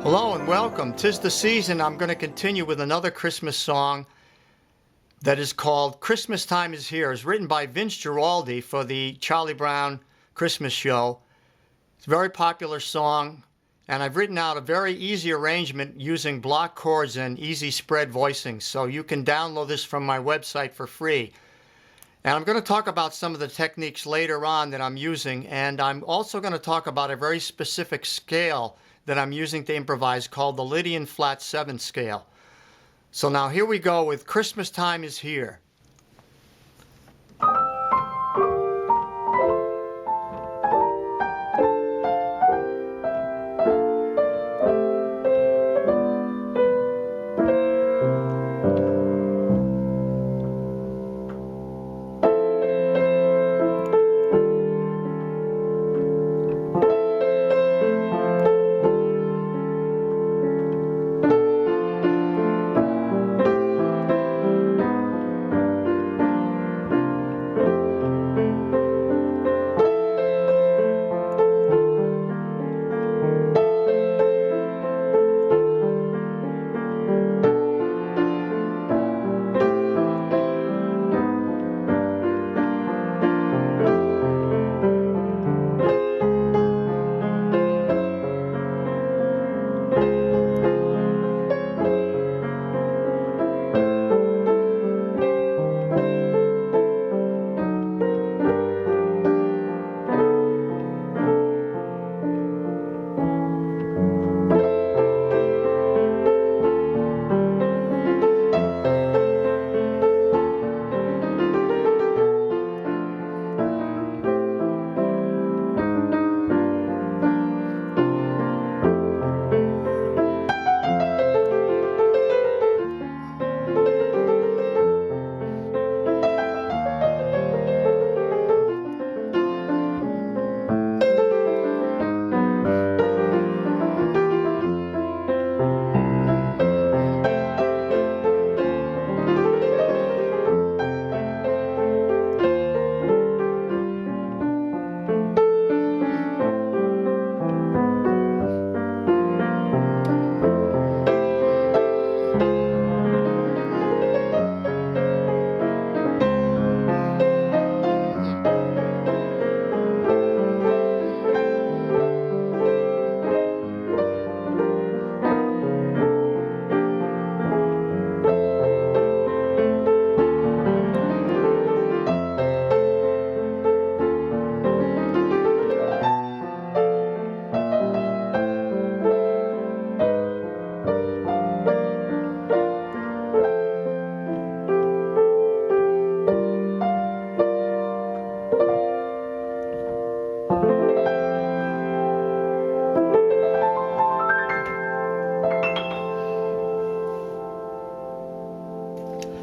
Hello and welcome. 'Tis the season. I'm going to continue with another Christmas song that is called Christmas Time Is Here. It's written by Vince Guaraldi for the Charlie Brown Christmas show. It's a very popular song, and I've written out a very easy arrangement using block chords and easy spread voicing, so you can download this from my website for free. And I'm going to talk about some of the techniques later on that I'm using, and I'm also going to talk about a very specific scale that I'm using to improvise called the Lydian flat 7 scale. So now here we go with Christmas Time Is Here.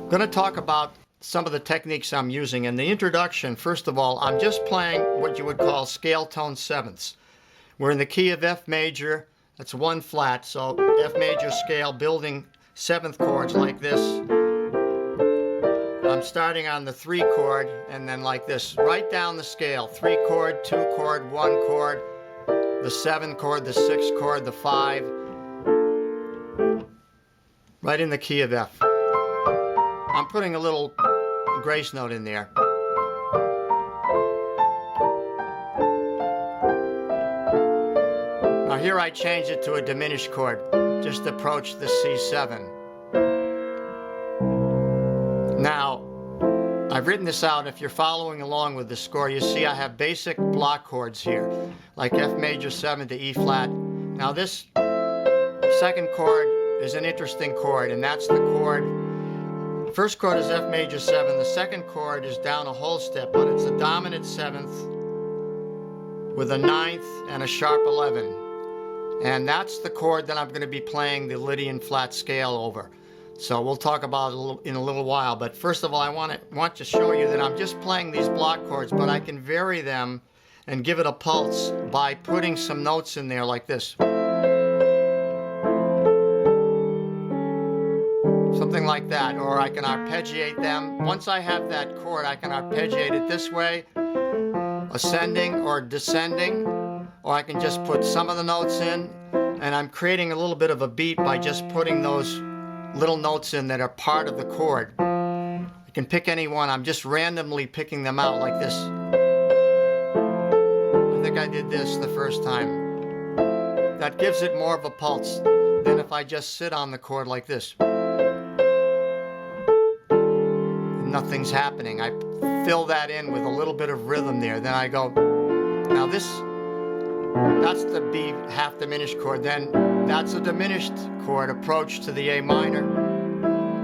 I'm going to talk about some of the techniques I'm using. In the introduction, first of all, I'm just playing what you would call scale tone sevenths. We're in the key of F major, that's 1 flat, so F major scale, building 7th chords like this. I'm starting on the 3 chord and then like this, right down the scale, 3 chord, 2 chord, 1 chord, the 7 chord, the 6 chord, the 5, right in the key of F. I'm putting a little grace note in there. Now here I change it to a diminished chord, just approach the C7. Now, I've written this out. If you're following along with the score, you see I have basic block chords here, like F major 7 to E flat. Now this second chord is an interesting chord, and that's the chord. First chord is F major 7, the second chord is down a whole step, but it's a dominant 7th with a 9th and a sharp 11. And that's the chord that I'm going to be playing the Lydian flat scale over. So we'll talk about it in a little while, but first of all I want to show you that I'm just playing these block chords, but I can vary them and give it a pulse by putting some notes in there like this. Something like that, or I can arpeggiate them. Once I have that chord, I can arpeggiate it this way, ascending or descending, or I can just put some of the notes in and I'm creating a little bit of a beat by just putting those little notes in that are part of the chord. You can pick any one. I'm just randomly picking them out like this. I think I did this the first time. That gives it more of a pulse than if I just sit on the chord like this. Nothing's happening. I fill that in with a little bit of rhythm there. Then I go, now that's the B half diminished chord. Then that's a diminished chord approach to the A minor.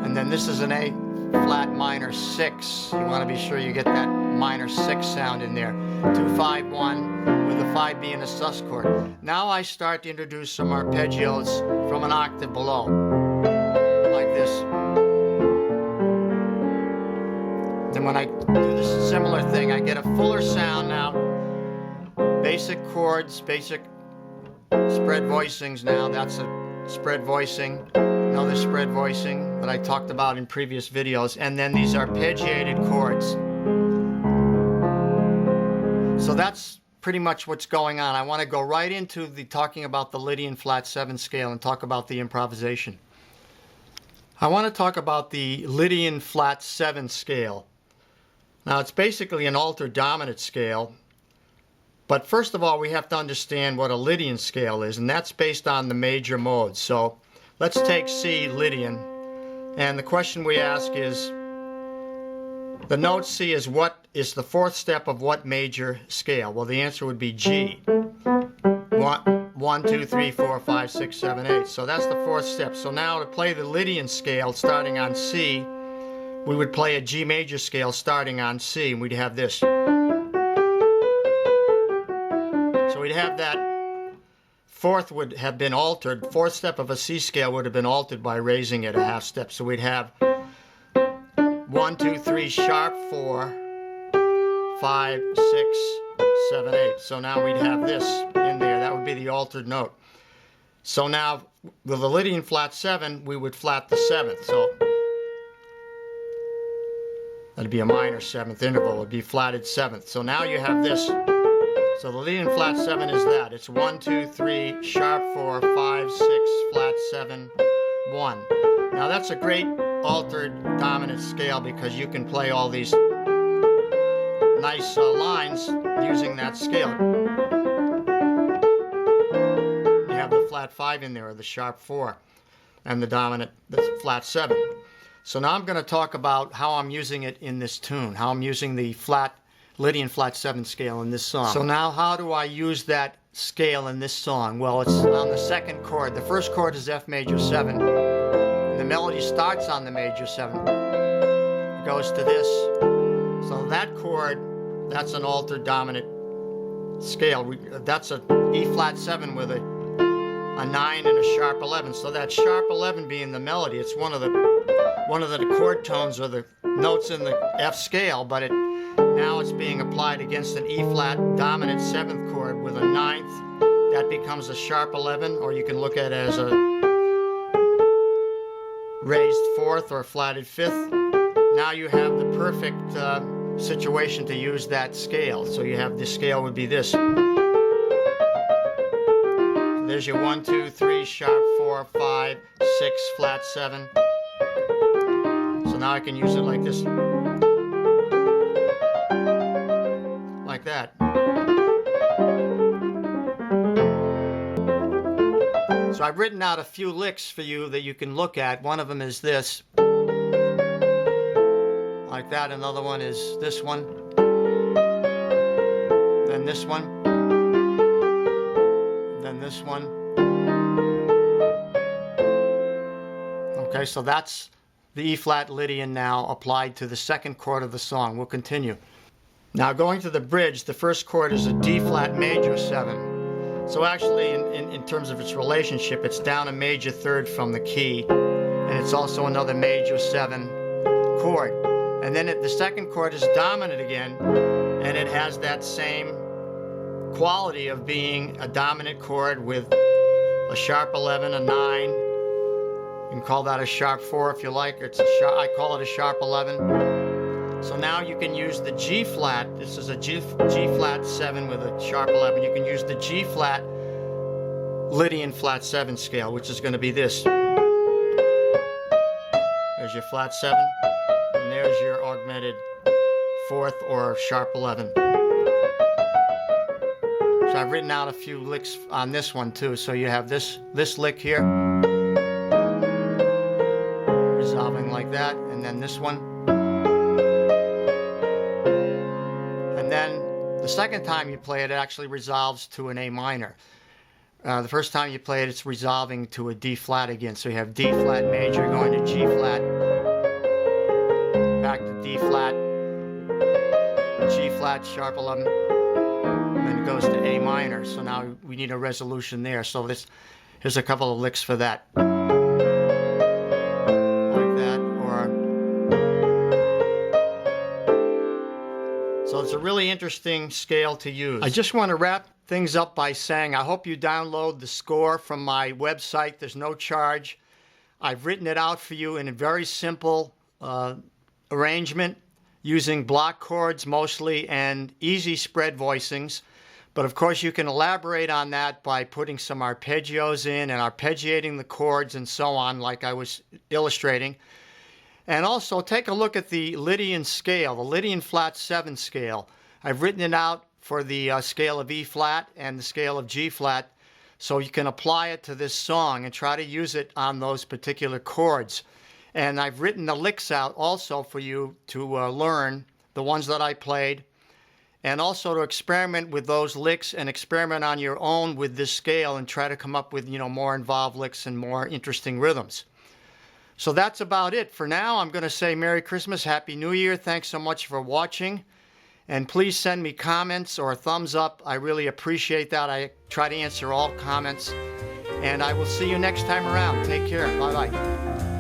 And then this is an A flat minor 6. You want to be sure you get that minor 6 sound in there. 2, 5, 1 with a 5 being a sus chord. Now I start to introduce some arpeggios from an octave below, like this. Then when I do this similar thing, I get a fuller sound now. Basic chords, basic spread voicings now. That's a spread voicing. Another spread voicing that I talked about in previous videos. And then these arpeggiated chords. So that's pretty much what's going on. I want to go right into talking about the Lydian flat 7 scale and talk about the improvisation. I want to talk about the Lydian flat 7 scale. Now it's basically an altered dominant scale, but first of all we have to understand what a Lydian scale is, and that's based on the major modes. So let's take C Lydian, and the question we ask is, the note C is what is the fourth step of what major scale? Well, the answer would be G. 1, 2, 3, 4, 5, 6, 7, 8. So that's the fourth step. So now to play the Lydian scale starting on C, we would play a G major scale starting on C, and we'd have this. So we'd have that fourth would have been altered. Fourth step of a C scale would have been altered by raising it a half step. So we'd have 1, 2, 3, sharp 4, 5, 6, 7, 8. So now we'd have this in there. That would be the altered note. So now with the Lydian flat 7, we would flat the 7th. So that'd be a minor 7th interval. It would be flatted 7th. So now you have this. So the Lydian flat 7 is that. It's 1, 2, 3, sharp 4, 5, 6, flat 7, 1. Now that's a great altered dominant scale because you can play all these nice lines using that scale. You have the flat 5 in there, or the sharp 4, and the dominant, the flat 7. So now I'm going to talk about how I'm using it in this tune, how I'm using the Lydian flat 7 scale in this song. So now how do I use that scale in this song? Well, it's on the second chord. The first chord is F major 7. And the melody starts on the major 7. It goes to this. So that chord, that's an altered dominant scale. That's a E flat 7 with a 9 and a sharp 11. So that sharp 11 being the melody, it's one of the chord tones or the notes in the F scale, but now it's being applied against an E flat dominant 7th chord with a 9th. That becomes a sharp 11, or you can look at it as a raised 4th or flatted 5th. Now you have the perfect situation to use that scale. So you have this scale would be this. So there's your 1, 2, 3, sharp 4, 5, 6, flat 7. So now I can use it like this. Like that. So I've written out a few licks for you that you can look at. One of them is this. Like that. Another one is this one. Then this one. Then this one. Okay, so that's the E flat Lydian now applied to the second chord of the song. We'll continue. Now going to the bridge, the first chord is a D flat major 7. So actually in terms of its relationship, it's down a major 3rd from the key, and it's also another major 7 chord. And then the second chord is dominant again, and it has that same quality of being a dominant chord with a sharp 11, a 9. You can call that a sharp 4 if you like. I call it a sharp 11. So now you can use the G flat. This is a G flat 7 with a sharp 11. You can use the G flat Lydian flat 7 scale, which is going to be this. There's your flat 7, and there's your augmented 4th or sharp 11. So I've written out a few licks on this one too. So you have this lick here, resolving like that, and then this one. And then the second time you play it, it actually resolves to an A minor. The first time you play it, it's resolving to a D flat again. So you have D flat major going to G flat, back to D flat, G flat, sharp 11, then it goes to A minor. So now we need a resolution there. So here's a couple of licks for that. Like that, or... So it's a really interesting scale to use. I just want to wrap things up by saying I hope you download the score from my website. There's no charge. I've written it out for you in a very simple arrangement using block chords mostly and easy spread voicings. But of course you can elaborate on that by putting some arpeggios in and arpeggiating the chords and so on, like I was illustrating. And also take a look at the Lydian scale, the Lydian flat 7 scale. I've written it out for the scale of E flat and the scale of G flat, so you can apply it to this song and try to use it on those particular chords. And I've written the licks out also for you to learn, the ones that I played, and also to experiment with those licks and experiment on your own with this scale and try to come up with, you know, more involved licks and more interesting rhythms. So that's about it for now. I'm going to say Merry Christmas, Happy New Year. Thanks so much for watching. And please send me comments or a thumbs up. I really appreciate that. I try to answer all comments. And I will see you next time around. Take care. Bye-bye.